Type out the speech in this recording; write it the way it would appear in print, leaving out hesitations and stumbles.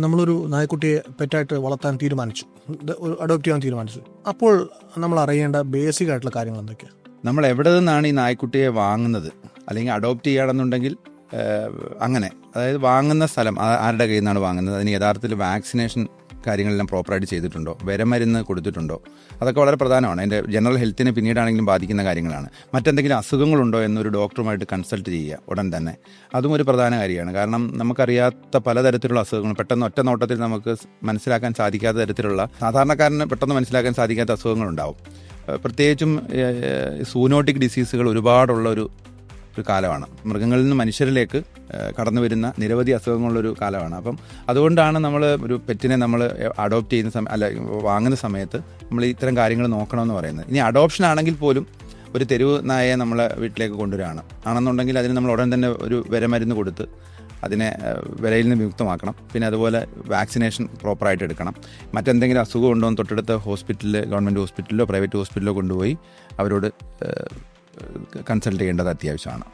നമ്മളൊരു നായ്ക്കുട്ടിയെ പെറ്റായിട്ട് വളർത്താൻ തീരുമാനിച്ചു, അഡോപ്റ്റ് ചെയ്യാൻ തീരുമാനിച്ചു. അപ്പോൾ നമ്മൾ അറിയേണ്ട ബേസിക് ആയിട്ടുള്ള കാര്യങ്ങൾ എന്തൊക്കെയാണ്? നമ്മൾ എവിടെ നിന്നാണ് ഈ നായ്ക്കുട്ടിയെ വാങ്ങുന്നത്, അല്ലെങ്കിൽ അഡോപ്റ്റ് ചെയ്യുകയാണെന്നുണ്ടെങ്കിൽ അങ്ങനെ, അതായത് വാങ്ങുന്ന സ്ഥലം ആരുടെ കയ്യിൽ നിന്നാണ് വാങ്ങുന്നത്, അതിന് യഥാർത്ഥത്തിൽ വാക്സിനേഷൻ കാര്യങ്ങളെല്ലാം പ്രോപ്പറായിട്ട് ചെയ്തിട്ടുണ്ടോ, വിരമരുന്ന് കൊടുത്തിട്ടുണ്ടോ, അതൊക്കെ വളരെ പ്രധാനമാണ്. അതിൻ്റെ ജനറൽ ഹെൽത്തിനെ പിന്നീടാണെങ്കിലും ബാധിക്കുന്ന കാര്യങ്ങളാണ്. മറ്റെന്തെങ്കിലും അസുഖങ്ങളുണ്ടോ എന്നൊരു ഡോക്ടറുമായിട്ട് കൺസൾട്ട് ചെയ്യുക ഉടൻ തന്നെ, അതും ഒരു പ്രധാന കാര്യമാണ്. കാരണം നമുക്കറിയാത്ത പലതരത്തിലുള്ള അസുഖങ്ങൾ പെട്ടെന്ന് ഒറ്റ നോട്ടത്തിൽ നമുക്ക് മനസ്സിലാക്കാൻ സാധിക്കാത്ത തരത്തിലുള്ള, സാധാരണക്കാരന് പെട്ടെന്ന് മനസ്സിലാക്കാൻ സാധിക്കാത്ത അസുഖങ്ങളുണ്ടാവും. പ്രത്യേകിച്ചും സൂനോട്ടിക് ഡിസീസുകൾ ഒരുപാടുള്ള ഒരു കാലമാണ്. മൃഗങ്ങളിൽ നിന്ന് മനുഷ്യരിലേക്ക് കടന്നു വരുന്ന നിരവധി അസുഖങ്ങളുള്ളൊരു കാലമാണ്. അപ്പം അതുകൊണ്ടാണ് നമ്മൾ ഒരു പെറ്റിനെ നമ്മൾ അഡോപ്റ്റ് ചെയ്യുന്ന വാങ്ങുന്ന സമയത്ത് നമ്മൾ ഇത്തരം കാര്യങ്ങൾ നോക്കണമെന്ന് പറയുന്നത്. ഇനി അഡോപ്ഷൻ ആണെങ്കിൽ പോലും ഒരു തെരുവ് നായയെ നമ്മളെ വീട്ടിലേക്ക് കൊണ്ടുവരികയാണ് ആണെന്നുണ്ടെങ്കിൽ അതിന് നമ്മൾ ഉടൻ തന്നെ ഒരു വിരമരുന്ന് കൊടുത്ത് അതിനെ വിലയിൽ നിന്ന് വിമുക്തമാക്കണം. പിന്നെ അതുപോലെ വാക്സിനേഷൻ പ്രോപ്പറായിട്ട് എടുക്കണം. മറ്റെന്തെങ്കിലും അസുഖം ഉണ്ടോ എന്ന് തൊട്ടടുത്ത ഹോസ്പിറ്റലിൽ, ഗവൺമെൻറ് ഹോസ്പിറ്റലിലോ പ്രൈവറ്റ് ഹോസ്പിറ്റലിലോ കൊണ്ടുപോയി അവരോട് കൺസൾട്ട് ചെയ്യേണ്ടത് അത്യാവശ്യമാണ്.